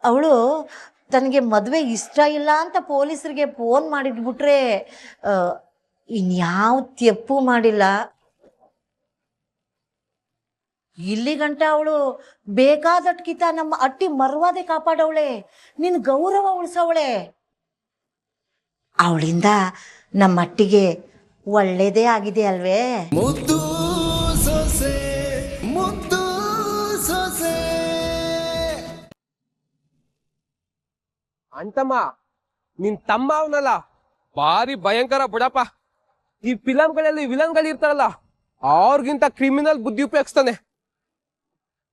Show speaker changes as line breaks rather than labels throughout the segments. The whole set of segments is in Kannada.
ಅವಳು ತನಗೆ ಮದುವೆ ಇಷ್ಟ ಇಲ್ಲ ಅಂತ ಪೊಲೀಸರಿಗೆ ಫೋನ್ ಮಾಡಿದ್ಬಿಟ್ರೆ ಇನ್ಯಾವ ತಪ್ಪು ಮಾಡಿಲ್ಲ. ಇಲ್ಲಿ ಗಂಟ ಅವಳು ಬೇಕಾದಟ್ಕಿತ ನಮ್ಮ ಅಟ್ಟಿ ಮರ್ವಾದೆ ಕಾಪಾಡವಳೆ, ನಿನ್ನ ಗೌರವ ಉಳಿಸವಳೆ. ಅವಳಿಂದ ನಮ್ಮ ಅಟ್ಟಿಗೆ ಒಳ್ಳೇದೇ ಆಗಿದೆ ಅಲ್ವೇ?
ಮುದ್ದು ಸೊಸೆ ಮುದ್ದು ಸೊಸೆ.
ಅಂತಮ್ಮ ನಿನ್ ತಮ್ಮ ಅವನಲ್ಲ ಭಾರಿ ಭಯಂಕರ ಬಿಡಪ್ಪ. ಈ ಫಿಲಂಗಳಲ್ಲಿ ವಿಲನ್ಗಳು ಇರ್ತಾರಲ್ಲ ಅವ್ರಿಗಿಂತ ಕ್ರಿಮಿನಲ್ ಬುದ್ಧಿ ಉಪಯೋಗಿಸ್ತಾನೆ.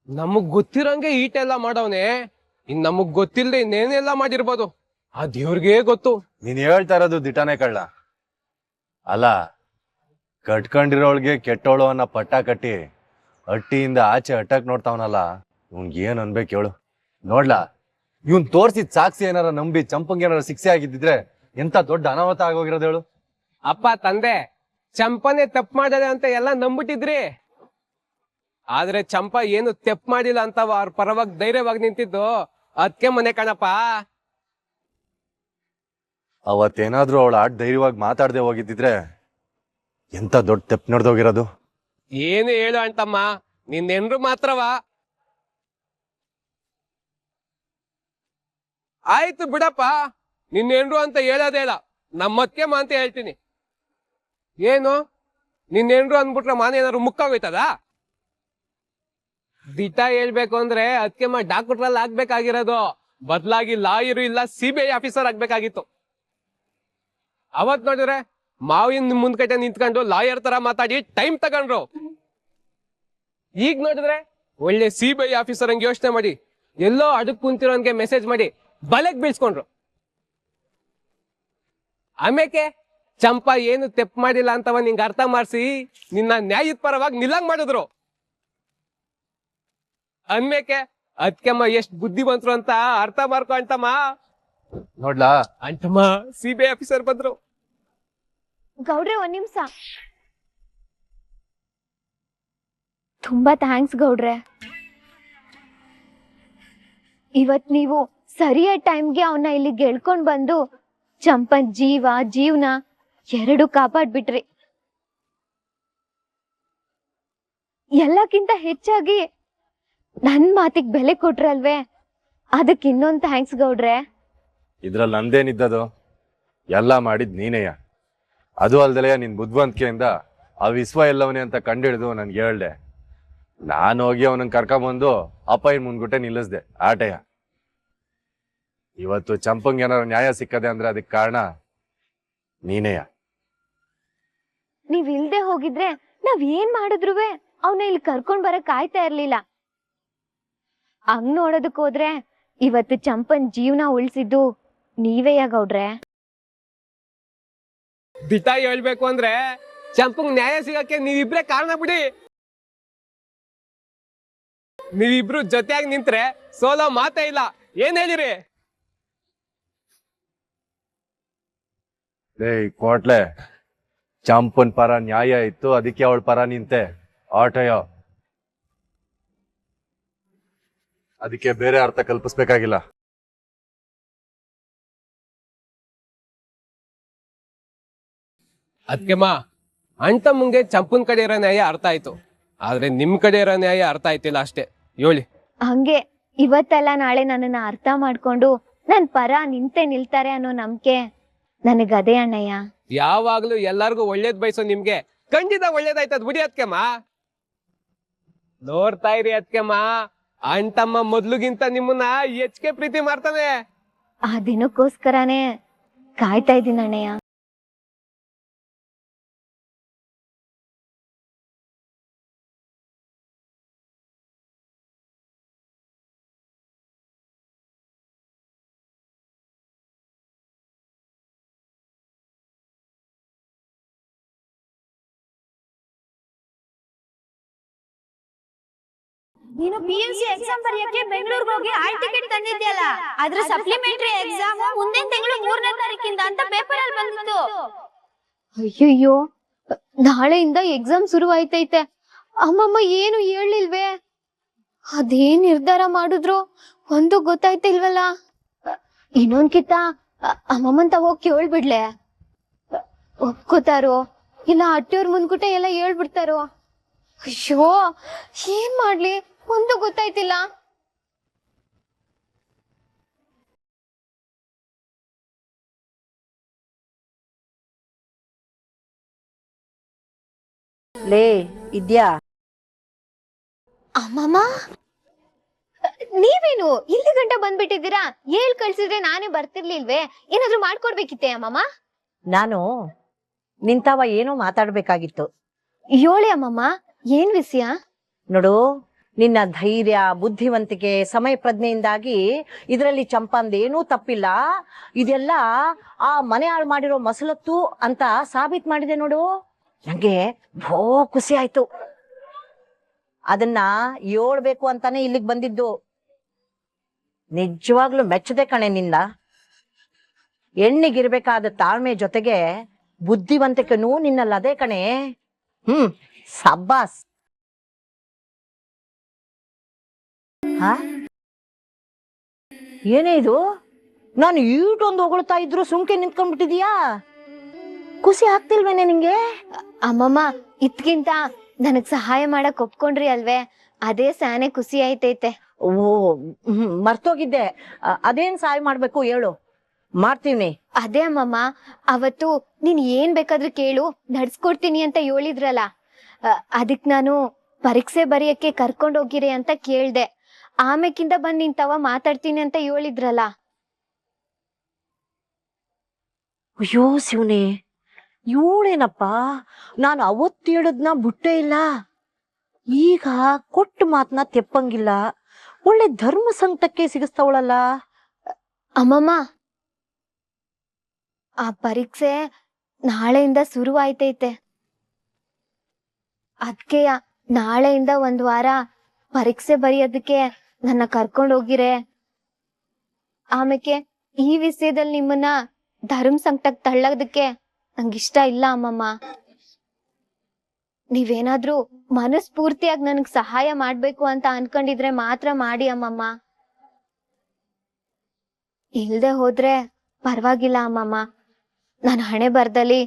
ನಮಗ್ ಗೊತ್ತಿರಂಗೆ ಈಟೆಲ್ಲ ಮಾಡವನೆ, ಇನ್ ನಮಗ್ ಗೊತ್ತಿಲ್ಲದೆ ಇನ್ನೇನೆಲ್ಲ ಮಾಡಿರ್ಬೋದು, ಆ ದೇವ್ರಿಗೆ ಗೊತ್ತು.
ನೀನ್ ಹೇಳ್ತಾ ಇರೋದು ದಿಟಾನೇ ಕಳ್ಳ ಅಲ್ಲ. ಕಟ್ಕೊಂಡಿರೋಳ್ಗೆ ಕೆಟ್ಟೋಳು ಅನ್ನೋ ಪಟ್ಟ ಕಟ್ಟಿ ಹಟ್ಟಿಯಿಂದ ಆಚೆ ಅಟ್ಟಕ್ ನೋಡ್ತಾವನಲ್ಲ, ಇವ್ನ್ಗೆ ಏನ್ ಅನ್ಬೇಕು ಹೇಳು? ನೋಡ್ಲಾ, ಇವ್ನ್ ತೋರ್ಸಿದ್ ಸಾಕ್ಷಿ ಏನಾರ ನಂಬಿ ಚಂಪಂಗ್ ಏನಾರ ಶಿಕ್ಷೆ ಆಗಿದ್ದಿದ್ರೆ ಎಂತ ದೊಡ್ಡ ಅನಾಹುತ ಆಗೋಗಿರೋದು ಹೇಳು.
ಅಪ್ಪ ತಂದೆ ಚಂಪನೆ ತಪ್ಪು ಮಾಡದೆ ಅಂತ ಎಲ್ಲ ನಂಬಿಟ್ಟಿದ್ರಿ, ಆದ್ರೆ ಚಂಪ ಏನು ತೆಪ್ಪು ಮಾಡಿಲ್ಲ ಅಂತ ಅವ್ರ ಪರವಾಗಿ ಧೈರ್ಯವಾಗಿ ನಿಂತಿದ್ದು ಅದಕ್ಕೆ ಮನೆ ಕಣಪ್ಪ.
ಅವತ್ತೇನಾದ್ರೂ ಅವಳ ಆಟ ಧೈರ್ಯವಾಗಿ ಮಾತಾಡದೆ ಹೋಗಿದ್ದಿದ್ರೆ ಎಂತ ದೊಡ್ಡ ತೆಪ್ಪು ನಡೆದೋಗಿರೋದು.
ಏನು ಹೇಳು ಅಂತಮ್ಮ, ನಿನ್ನೆನ್ರು ಮಾತ್ರವಾ? ಆಯ್ತು ಬಿಡಪ್ಪ, ನಿನ್ನೆನ್ರು ಅಂತ ಹೇಳೋದೇ ಇಲ್ಲ, ನಮ್ಮಕ್ಕೆ ಅಂತ ಹೇಳ್ತೀನಿ. ಏನು ನಿನ್ನೆನ್ರು ಅಂದ್ಬಿಟ್ರೆ ಮಾನ ಏನಾದ್ರು ಮುಕ್ಕಾಗೋಯ್ತದ? ದಿಟ ಹೇಳ್ಬೇಕು ಅಂದ್ರೆ ಅದಕ್ಕೆ ಡಾಕ್ಟ್ರಲ್ಲಿ ಆಗ್ಬೇಕಾಗಿರೋದು ಬದಲಾಗಿ ಲಾಯರು ಇಲ್ಲ CBI ಆಫೀಸರ್ ಆಗ್ಬೇಕಾಗಿತ್ತು. ಅವತ್ ನೋಡಿದ್ರೆ ಮಾವಿನ ಮುಂದ್ಕಟ್ಟೆ ನಿಂತ್ಕೊಂಡು ಲಾಯರ್ ತರ ಮಾತಾಡಿ ಟೈಮ್ ತಗೊಂಡ್ರು. ಈಗ ನೋಡಿದ್ರೆ ಒಳ್ಳೆ CBI ಆಫೀಸರ್ ಹಂಗೆ ಯೋಚನೆ ಮಾಡಿ ಎಲ್ಲೋ ಅಡಕ್ ಕುಂತಿರೋನ್ಗೆ ಮೆಸೇಜ್ ಮಾಡಿ ಬಲೆಗ್ ಬೀಳ್ಸ್ಕೊಂಡ್ರು. ಆಮೇಕೆ ಚಂಪಾ ಏನು ತೆಪ್ಪು ಮಾಡಿಲ್ಲ ಅಂತವ ನಿಂಗೆ ಅರ್ಥ ಮಾಡಿಸಿ ನಿನ್ನ ನ್ಯಾಯದ ಪರವಾಗಿ ನಿಲ್ಲಂಗ್ ಮಾಡಿದ್ರು. ಅನ್ಮೇಕೆ ಅದ್ಕೆಮ್ಮ ಎಷ್ಟ್ ಬುದ್ಧಿವಂತರು ಅಂತ ಅರ್ಥ ಮಾಡ್ಕೊ ಅಂತಮ್ಮ.
ನೋಡ್ಲಾ
ಅಂತಮ್ಮ CBI ಆಫೀಸರ್ ಬಂದ್ರು.
ಗೌಡ್ರೆ ಒಂದ್ ನಿಮಿಷ. ತುಂಬಾ ಥ್ಯಾಂಕ್ಸ್ ಗೌಡ್ರೆ. ಇವತ್ ನೀವು ಸರಿಯಾದ ಟೈಮ್ಗೆ ಅವನ್ನ ಇಲ್ಲಿ ಗೆಳ್ಕೊಂಡ್ ಬಂದು ಚಂಪನ್ ಜೀವನ ಎರಡು ಕಾಪಾಡ್ಬಿಟ್ರಿ. ಎಲ್ಲಕ್ಕಿಂತ ಹೆಚ್ಚಾಗಿ ನನ್ ಮಾತಿಗೆ ಬೆಲೆ ಕೊಟ್ರಲ್ವೇ, ಅದಕ್ಕೆ ಇನ್ನೊಂದು ಥ್ಯಾಂಕ್ಸ್ ಗೌಡ್ರೆ.
ಇದ್ರಲ್ಲಿ ನಂದೇನಿದ್ದದು, ಎಲ್ಲ ಮಾಡಿದ್ ನೀನೇಯ. ಅದು ಅಲ್ದಲೆಯ ನಿನ್ ಬುದ್ಧಿವಂತಿಕೆಯಿಂದ ಆ ವಿಶ್ವ ಎಲ್ಲವನೇ ಅಂತ ಕಂಡಿಡಿದು ನನ್ಗೆ ಹೇಳ್ದೆ. ನಾನು ಹೋಗಿ ಅವನನ್ನ ಕರ್ಕೊಂಬಂದು ಅಪ್ಪಯ್ಯನ ಮುಂದ್ಗುಟ್ಟೆ ನಿಲ್ಲಿಸ್ದೆ ಆಟೆಯ. ಇವತ್ತು ಚಂಪಂಗ್ ಏನಾರು ನ್ಯಾಯ ಸಿಕ್ಕದೆ ಅಂದ್ರೆ ಅದಕ್ಕೆ ಕಾರಣ ನೀನೇಯ.
ನೀವ್ ಇಲ್ದೆ ಹೋಗಿದ್ರೆ ನಾವ್ ಏನ್ ಮಾಡಿದ್ರುವೆ ಅವನ ಇಲ್ಲಿ ಕರ್ಕೊಂಡ್ ಬರಕ್ ಆಯ್ತಾ ಇರ್ಲಿಲ್ಲ. ಹಂಗ್ ನೋಡೋದಕ್ ಹೋದ್ರೆ ಇವತ್ತು ಚಂಪನ್ ಜೀವನ ಉಳಿಸಿದ್ದು ನೀವೇಯ ಗೌಡ್ರೆ.
ದಿಟ ಹೇಳ್ಬೇಕು ಅಂದ್ರೆ ಚಂಪಂಗ್ ನ್ಯಾಯ ಸಿಗಕ್ಕೆ ನೀವಿಬ್ರೇ ಕಾರಣ ಬಿಡಿ. ನೀವಿಬ್ರು ಜೊತೆಯಾಗಿ ನಿಂತ್ರೆ ಸೋಲೋ ಮಾತೇ ಇಲ್ಲ. ಏನ್ ಹೇಳಿರಿ?
ಕೋಟ್ಲೆ, ಚಂಪನ್ ಪರ ನ್ಯಾಯ ಇತ್ತು, ಅದಕ್ಕೆ ಅವಳ ಪರ ನಿಂತೆ ಆಟಯ. ಅದಕ್ಕೆ ಬೇರೆ ಅರ್ಥ ಕಲ್ಪಿಸ್ಬೇಕಾಗಿಲ್ಲ.
ಅದ್ಕೆಮ್ಮ ಅಣ್ತಮ್ಮಂಗೆ ಚಂಪನ್ ಕಡೆ ಇರೋ ನ್ಯಾಯ ಅರ್ಥ ಆಯ್ತು, ಆದ್ರೆ ನಿಮ್ ಕಡೆ ಇರೋ ನ್ಯಾಯ ಅರ್ಥ ಆಯ್ತಿಲ್ಲ ಅಷ್ಟೇ. ಹೇಳಿ.
ಹಂಗೆ ಇವತ್ತೆಲ್ಲ ನಾಳೆ ನನ್ನನ್ನ ಅರ್ಥ ಮಾಡ್ಕೊಂಡು ನನ್ ಪರ ನಿಲ್ತಾರೆ ಅನ್ನೋ ನಂಬಿಕೆ ನನಗದೇ ಅಣ್ಣಯ್ಯ.
ಯಾವಾಗ್ಲೂ ಎಲ್ಲಾರ್ಗು ಒಳ್ಳೇದ್ ಬಯಸೋ ನಿಮ್ಗೆ ಖಂಡಿತ ಒಳ್ಳೇದಾಯ್ತದ ಬಿಡಿ ಅದ್ಕೆಮ್ಮ. ನೋಡ್ತಾ ಇರಿ ಅದ್ಕೆಮ್ಮ, ಅಣ್ತಮ್ಮ ಮೊದ್ಲುಗಿಂತ ನಿಮ್ಮನ್ನ ಹೆಚ್ಚಿಗೆ ಪ್ರೀತಿ ಮಾಡ್ತಾನೆ.
ಆ ದಿನಕ್ಕೋಸ್ಕರನೇ ಕಾಯ್ತಾ ಇದ್ದೀನಿ ಅಣ್ಣಯ್ಯ.
ನೀನು PUC ಎಕ್ಸಾಮ್ ಬರೆಯಕ್ಕೆ ಬೆಂಗಳೂರಿಗೆ ಹೋಗಿ ಹಾಲ್ ಟಿಕೆಟ್ ತಂದಿದ್ಯಲ್ಲ, ಅದ್ರ ಸಪ್ಲಿಮೆಂಟರಿ ಎಕ್ಸಾಮ್ ಮುಂದಿನ ತಿಂಗಳು 3ನೇ ತಾರೀಕಿಂದ ಅಂತ ಪೇಪರ್ ಅಲ್ಲಿ ಬಂದಿತ್ತು.
ಅಯ್ಯಯ್ಯೋ, ನಾಳೆಯಿಂದ ಎಕ್ಸಾಮ್ ಶುರು ಆಯ್ತೈತೆ. ಅಮ್ಮಮ್ಮ ಏನು ಹೇಳಿಲ್ವೇ? ಅದೇನ್ ನಿರ್ಧಾರ ಮಾಡಿದ್ರು ಒಂದು ಗೊತ್ತಾಯ್ತಿಲ್ವಲ್ಲ. ಇನ್ನೊಂದ್ಕಿತ ಅಮ್ಮಮ್ಮನ್ ಹೋಗಿ ಕೇಳ್ಬಿಡ್ಲೆ, ಒಪ್ಕೋತಾರೋ ಇಲ್ಲ ಅಟ್ಟಿಯವ್ರ ಮುಂದ್ಗುಟ ಎಲ್ಲ ಹೇಳ್ಬಿಡ್ತಾರೋ. ಅಯ್ಯೋ ಏನ್ ಮಾಡ್ಲಿ ಒಂದು ಗೊತ್ತಾಯ್ತಿಲ್ಲ.
ಲೇ ಇದ್ಯಾ?
ಅಮ್ಮಮ್ಮ ನೀವೇನು ಇಲ್ಲಿ ಗಂಟ ಬಂದ್ಬಿಟ್ಟಿದ್ದೀರಾ? ಹೇಳ್ ಕಳ್ಸಿದ್ರೆ ನಾನೇ ಬರ್ತಿರ್ಲಿಲ್ವೇ? ಏನಾದ್ರು ಮಾಡ್ಕೊಡ್ಬೇಕಿತ್ತೆ ಅಮ್ಮಮ್ಮ?
ನಾನು ನಿಂತಾವ ಏನೋ ಮಾತಾಡ್ಬೇಕಾಗಿತ್ತು.
ಹೇಳಿ ಅಮ್ಮಮ್ಮ, ಏನ್ ವಿಷಯ?
ನೋಡು, ನಿನ್ನ ಧೈರ್ಯ, ಬುದ್ಧಿವಂತಿಕೆ, ಸಮಯ ಪ್ರಜ್ಞೆಯಿಂದಾಗಿ ಇದರಲ್ಲಿ ಚಂಪಂದೇನೂ ತಪ್ಪಿಲ್ಲ. ಇದೆಲ್ಲ ಆ ಮನೆ ಹಾಳು ಮಾಡಿರೋ ಮಸಲತ್ತು ಅಂತ ಸಾಬೀತ್ ಮಾಡಿದೆ ನೋಡು. ನಂಗೆ ಬಹು ಖುಷಿ ಆಯ್ತು. ಅದನ್ನ ಹೇಳ್ಬೇಕು ಅಂತಾನೆ ಇಲ್ಲಿಗೆ ಬಂದಿದ್ದು. ನಿಜವಾಗ್ಲೂ ಮೆಚ್ಚದೆ ಕಣೆ ನಿಂದ. ಹೆಣ್ಣಿಗಿರ್ಬೇಕಾದ ತಾಳ್ಮೆ ಜೊತೆಗೆ ಬುದ್ಧಿವಂತಿಕೆನೂ ನಿನ್ನಲ್ಲದೆ ಕಣೆ. ಸಬ್ಬಾಸ್. ಹ ಏನೇ ಇದು? ನಾನು ಈಟೊಂದು ಹೊಗಳ್ತಾ ಇದ್ರು ಸುಮ್ಕೆ ನಿಂತ್ಕೊಂಡ್ಬಿಟ್ಟಿದೀಯಾ? ಖುಷಿ ಆಗ್ತಿಲ್ವೇನೆ ನಿಂಗೆ?
ಅಮ್ಮಮ್ಮ ಇದ್ಕಿಂತ ನನಗ್ ಸಹಾಯ ಮಾಡಕ್ ಒಪ್ಕೊಂಡ್ರಿ ಅಲ್ವೇ, ಅದೇ ಸಾನೆ ಖುಷಿ ಆಯ್ತೈತೆ.
ಓ ಮರ್ತೋಗಿದ್ದೆ. ಅದೇನ್ ಸಹಾಯ ಮಾಡ್ಬೇಕು ಹೇಳು, ಮಾಡ್ತೀನಿ.
ಅದೇ ಅಮ್ಮಮ್ಮ, ಅವತ್ತು ನೀನ್ ಏನ್ ಬೇಕಾದ್ರೂ ಕೇಳು ನಡ್ಸ್ಕೊಡ್ತೀನಿ ಅಂತ ಹೇಳಿದ್ರಲ್ಲ, ಅದಕ್ ನಾನು ಪರೀಕ್ಷೆ ಬರೆಯಕ್ಕೆ ಕರ್ಕೊಂಡೋಗಿರಿ ಅಂತ ಕೇಳ್ದೆ. ಆಮೇಕಿಂದ ಬಂದ್ ನಿಂತವ ಮಾತಾಡ್ತೀನಿ ಅಂತ ಹೇಳಿದ್ರಲ್ಲ.
ಅಯ್ಯೋ ಶಿವನೇ, ಇವಳೇನಪ್ಪ, ನಾನು ಅವತ್ತು ಹೇಳಿದ್ನ ಬಿಟ್ಟೇ ಇಲ್ಲ. ಈಗ ಕೊಟ್ಟು ಮಾತನ್ನ ತೆಪ್ಪಂಗಿಲ್ಲ. ಒಳ್ಳೆ ಧರ್ಮ ಸಂಕಟಕ್ಕೆ ಸಿಗಿಸ್ತಾವಳಲ್ಲ.
ಅಮ್ಮಮ್ಮ, ಆ ಪರೀಕ್ಷೆ ನಾಳೆಯಿಂದ ಶುರು ಆಯ್ತೈತೆ. ಅದ್ಕೆ ನಾಳೆಯಿಂದ 1 ವಾರ ಪರೀಕ್ಷೆ ಬರೆಯೋದಕ್ಕೆ ನನ್ನ ಕರ್ಕೊಂಡ್ ಹೋಗಿರೆ. ಆಮೇಲೆ ಈ ವಿಷಯದಲ್ಲಿ ನಿಮ್ಮನ್ನ ಧರ್ಮ ಸಂಕಟಕ್ಕೆ ತಳ್ಳೋದಕ್ಕೆ ನಂಗಿಷ್ಟ ಇಲ್ಲ ಅಮ್ಮಮ್ಮ. ನೀವೇನಾದ್ರೂ ಮನಸ್ಫೂರ್ತಿಯಾಗಿ ನನಗ್ ಸಹಾಯ ಮಾಡ್ಬೇಕು ಅಂತ ಅನ್ಕೊಂಡಿದ್ರೆ ಮಾತ್ರ ಮಾಡಿ ಅಮ್ಮಮ್ಮ. ಇಲ್ದೆ ಹೋದ್ರೆ ಪರವಾಗಿಲ್ಲ ಅಮ್ಮಮ್ಮ. ನಾನು ಹಣೆ ಬರ್ದಲ್ಲಿ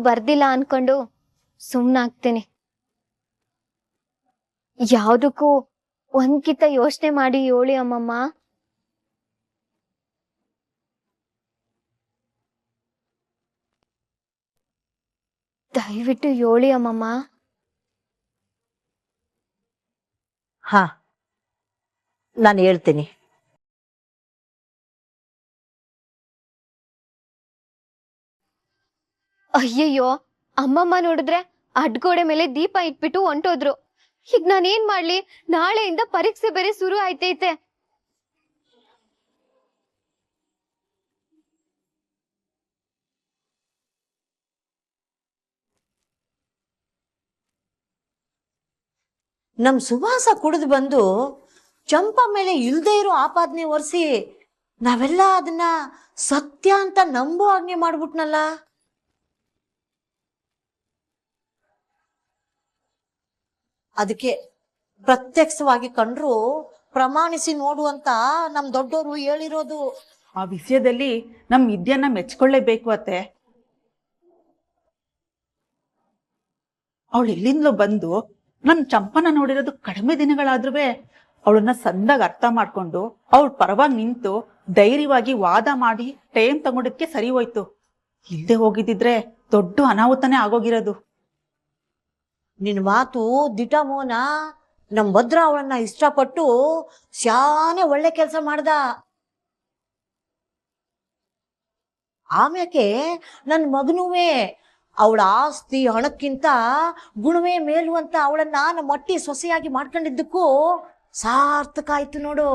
ಬರ್ದಿಲ್ಲ ಅನ್ಕೊಂಡು ಸುಮ್ನಾಗ್ತೀನಿ. ಯಾವ್ದಕ್ಕೂ ಒಂದ್ಕಿತ ಯೋಚನೆ ಮಾಡಿ ಹೇಳಿ ಅಮ್ಮಮ್ಮ. ದಯವಿಟ್ಟು ಹೇಳಿ ಅಮ್ಮಮ್ಮ.
ಹಾ, ನಾನು ಹೇಳ್ತೀನಿ.
ಅಯ್ಯಯ್ಯೋ, ಅಮ್ಮಮ್ಮ ನೋಡಿದ್ರೆ ಅಡ್ಗೋಡೆ ಮೇಲೆ ದೀಪ ಇಟ್ಬಿಟ್ಟು ಹೊಂಟೋದ್ರು. ಈಗ ನಾನೇನ್ ಮಾಡ್ಲಿ? ನಾಳೆಯಿಂದ ಪರೀಕ್ಷೆ ಬೇರೆ ಶುರು ಆಯ್ತೈತೆ.
ನಮ್ ಸುಭಾಸ ಕುಡಿದು ಬಂದು ಚಂಪಾ ಮೇಲೆ ಇಲ್ದೇ ಇರೋ ಆಪಾದನೆ ಹೊರಿಸಿ ನಾವೆಲ್ಲ ಅದನ್ನ ಸತ್ಯ ಅಂತ ನಂಬೋ ಆಜ್ಞೆ ಮಾಡ್ಬಿಟ್ನಲ್ಲ. ಅದಕ್ಕೆ ಪ್ರತ್ಯಕ್ಷವಾಗಿ ಕಂಡ್ರು ಪ್ರಮಾಣಿಸಿ ನೋಡುವಂತ ನಮ್ ದೊಡ್ಡೋರು ಹೇಳಿರೋದು.
ಆ ವಿಷಯದಲ್ಲಿ ನಮ್ ವಿದ್ಯೆಯನ್ನ ಮೆಚ್ಕೊಳ್ಳೇಬೇಕು ಅತ್ತೆ. ಅವಳು ಎಲ್ಲಿಂದಲೂ ಬಂದು ನನ್ ಚಂಪನ ನೋಡಿರೋದು ಕಡಿಮೆ ದಿನಗಳಾದ್ರೂ ಅವಳನ್ನ ಸಂದಾಗ ಅರ್ಥ ಮಾಡ್ಕೊಂಡು ಅವಳ ಪರವಾಗಿ ನಿಂತು ಧೈರ್ಯವಾಗಿ ವಾದ ಮಾಡಿ ಟೈಮ್ ತಗೊಂಡಿದ್ಕೆ ಸರಿ ಹೋಯ್ತು. ಇಲ್ದೆ ಹೋಗಿದ್ದಿದ್ರೆ ದೊಡ್ಡ ಅನಾಹುತನೇ ಆಗೋಗಿರೋದು.
ನಿನ್ ಮಾತು ದಿಟ ಮೋನ. ನಮ್ ಭದ್ರ ಅವಳನ್ನ ಇಷ್ಟಪಟ್ಟು ಶಾನೆ ಒಳ್ಳೆ ಕೆಲಸ ಮಾಡ್ದ. ಆಮ್ಯಾಕೆ ನನ್ ಮಗನುವೆ ಅವಳ ಆಸ್ತಿ ಹಣಕ್ಕಿಂತ ಗುಣವೇ ಮೇಲು ಅಂತ ಅವಳನ್ನ ನಮ್ಮ ಮಟ್ಟಿ ಸೊಸೆಯಾಗಿ ಮಾಡ್ಕೊಂಡಿದ್ದಕ್ಕೂ ಸಾರ್ಥಕ ಆಯ್ತು ನೋಡು.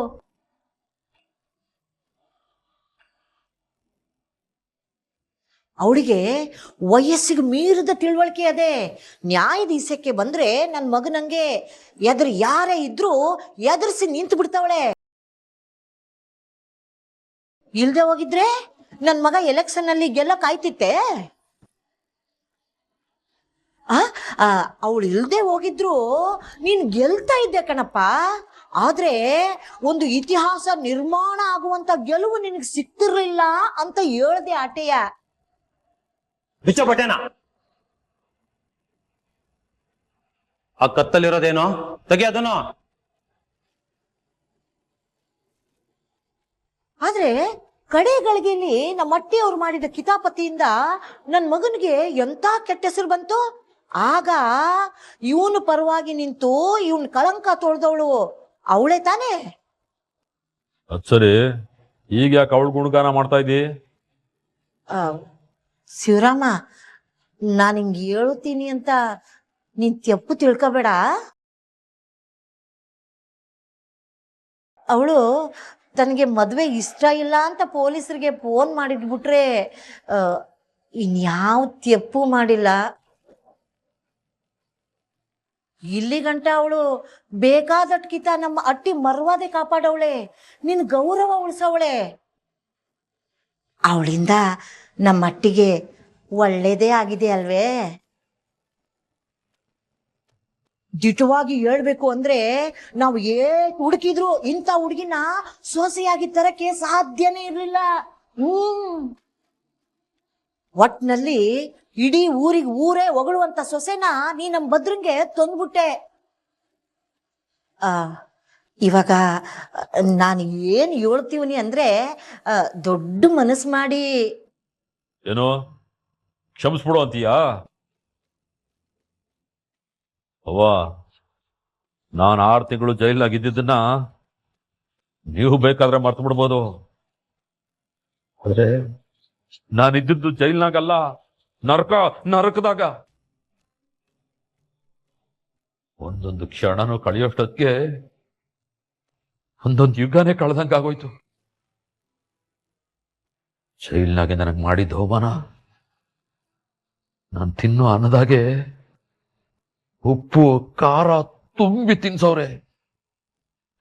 ಅವಳಿಗೆ ವಯಸ್ಸಿಗೆ ಮೀರಿದ ತಿಳುವಳಿಕೆ ಅದೇ. ನ್ಯಾಯದ ಇಸಕ್ಕೆ ಬಂದ್ರೆ ನನ್ ಮಗನಂಗೆ ಎದುರು ಯಾರೇ ಇದ್ರೂ ಎದುರಿಸಿ ನಿಂತು ಬಿಡ್ತಾವಳೆ. ಇಲ್ದೆ ಹೋಗಿದ್ರೆ ನನ್ ಮಗ ಎಲೆಕ್ಷನ್ ಅಲ್ಲಿ ಗೆಲ್ಲಕ್ ಆಯ್ತಿತ್ತೆ. ಅವಳು ಇಲ್ದೆ ಹೋಗಿದ್ರು ನೀನ್ ಗೆಲ್ತಾ ಇದ್ದೆ ಕಣಪ್ಪ. ಆದ್ರೆ ಒಂದು ಇತಿಹಾಸ ನಿರ್ಮಾಣ ಆಗುವಂತ ಗೆಲುವು ನಿನಗೆ ಸಿಕ್ತಿರ್ಲಿಲ್ಲ ಅಂತ ಹೇಳ್ದೆ ಆಟೆಯ.
ಬಿಚ್ಚ ಬಟ್ಟೆನ. ಆ ಕತ್ತಲ್ಲಿರೋದೇನೋ ತೆಗಿ ಅದನ್ನು.
ಆದ್ರೆ ಕಡೆ ಗಳಿಗೆಯಲ್ಲಿ ನಮ್ಮ ಅಟ್ಟಿಯವ್ರು ಮಾಡಿದ ಕಿತಾಪತಿಯಿಂದ ನನ್ ಮಗನಿಗೆ ಎಂತ ಕೆಟ್ಟ ಹೆಸರು ಬಂತು. ಆಗ ಇವನು ಪರವಾಗಿ ನಿಂತು ಇವನ್ ಕಳಂಕ ತೊಳೆದವಳು ಅವಳೇ ತಾನೇ.
ಅದ್ ಸರಿ, ಈಗ ಯಾಕೆ ಅವಳು ಗುಣಗಾನ ಮಾಡ್ತಾ ಇದ್ದಿ?
ಶಿವರಾಮ, ನಾನು ಹಿಂಗ್ ಹೇಳ್ತೀನಿ ಅಂತ ನೀನ್ ತೆಪ್ಪು ತಿಳ್ಕೊಬೇಡ. ಅವಳು ತನಗೆ ಮದ್ವೆ ಇಷ್ಟ ಇಲ್ಲ ಅಂತ ಪೊಲೀಸರಿಗೆ ಫೋನ್ ಮಾಡಿದ್ಬಿಟ್ರೆ ಇನ್ಯಾವ ತೆಪ್ಪು ಮಾಡಿಲ್ಲ. ಇಲ್ಲಿ ಗಂಟ ಅವಳು ಬೇಕಾದಟ್ಕಿತ ನಮ್ಮ ಅಟ್ಟಿ ಮರ್ವಾದೆ ಕಾಪಾಡವಳೆ, ನಿನ್ ಗೌರವ ಉಳಿಸವಳೆ. ಅವಳಿಂದ ನಮ್ಮ ಅಟ್ಟಿಗೆ ಒಳ್ಳೇದೇ ಆಗಿದೆ ಅಲ್ವೇ. ದಿಟವಾಗಿ ಹೇಳ್ಬೇಕು ಅಂದ್ರೆ ನಾವು ಹುಡುಕಿದ್ರು ಇಂಥ ಹುಡುಗಿನ ಸೊಸೆಯಾಗಿ ತರಕ್ಕೆ ಸಾಧ್ಯನೇ ಇರ್ಲಿಲ್ಲ. ಒಟ್ನಲ್ಲಿ ಇಡೀ ಊರೇ ಹೊಗಳುವಂತ ಸೊಸೆನ ನೀ ನಮ್ ಭದ್ರಂಗೆ ತಂದ್ಬಿಟ್ಟೆ. ಇವಾಗ ನಾನು ಏನ್ ಹೇಳ್ತೀವನಿ ಅಂದ್ರೆ ದೊಡ್ಡ ಮನಸ್ಸು ಮಾಡಿ
ಏನೋ ಕ್ಷಮಿಸ್ಬಿಡು ಅಂತೀಯಾ? ಅವ್ವ, ನಾನು 6 ತಿಂಗಳು ಜೈಲಾಗಿದ್ದನ್ನ ನೀವು ಬೇಕಾದ್ರೆ ಮರ್ತು ಬಿಡ್ಬೋದು. ಆದ್ರೆ ನಾನಿದ್ದು ಜೈಲ್ನಾಗಲ್ಲ, ನರಕದಾಗ. ಒಂದೊಂದು ಕ್ಷಣನೂ ಕಳೆಯೋಷ್ಟೊತ್ತಿಗೆ ಒಂದೊಂದು ಯುಗನೇ ಕಳೆದಂಗಾಗೋಯ್ತು. ಜೈಲ್ನಾಗೆ ನನಗೆ ಮಾಡಿದ ಅವಮಾನ ನಾನು ತಿನ್ನೋ ಅನ್ನದಾಗೆ ಉಪ್ಪು ಖಾರ ತುಂಬಿ ತಿನ್ಸವ್ರೆ.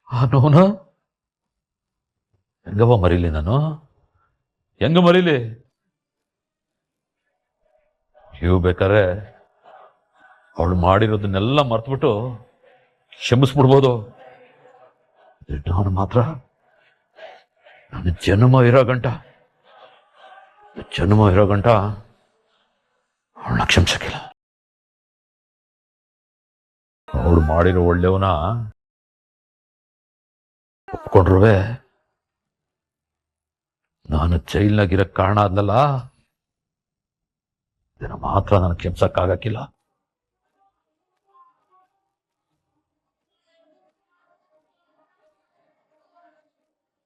ಆ ನೋನ ಹೆಂಗವ ಮರೀಲಿ ನಾನು? ಹೆಂಗ ಮರೀಲಿ? ನೀವು ಬೇಕಾರೆ ಅವಳು ಮಾಡಿರೋದನ್ನೆಲ್ಲ ಮರ್ತ್ಬಿಟ್ಟು ಕ್ಷಮಿಸ್ಬಿಡ್ಬೋದು. ನಾನು ಮಾತ್ರ ನನ್ನ ಜನ್ಮ ಇರೋ ಗಂಟ ಅವಳನ್ನ ಕ್ಷಮಿಸಕ್ಕಿಲ್ಲ. ಅವಳು ಮಾಡಿರೋ ಒಳ್ಳೆಯವನ ಒಪ್ಕೊಂಡ್ರುವೆ ನಾನು ಜೈಲ್ನಾಗಿರಕ್ ಕಾರಣ ಆದ್ನಲ್ಲ, ಇದನ್ನ ಮಾತ್ರ ನಾನು ಕ್ಷಮಿಸಕ್ಕಾಗಕ್ಕಿಲ್ಲ.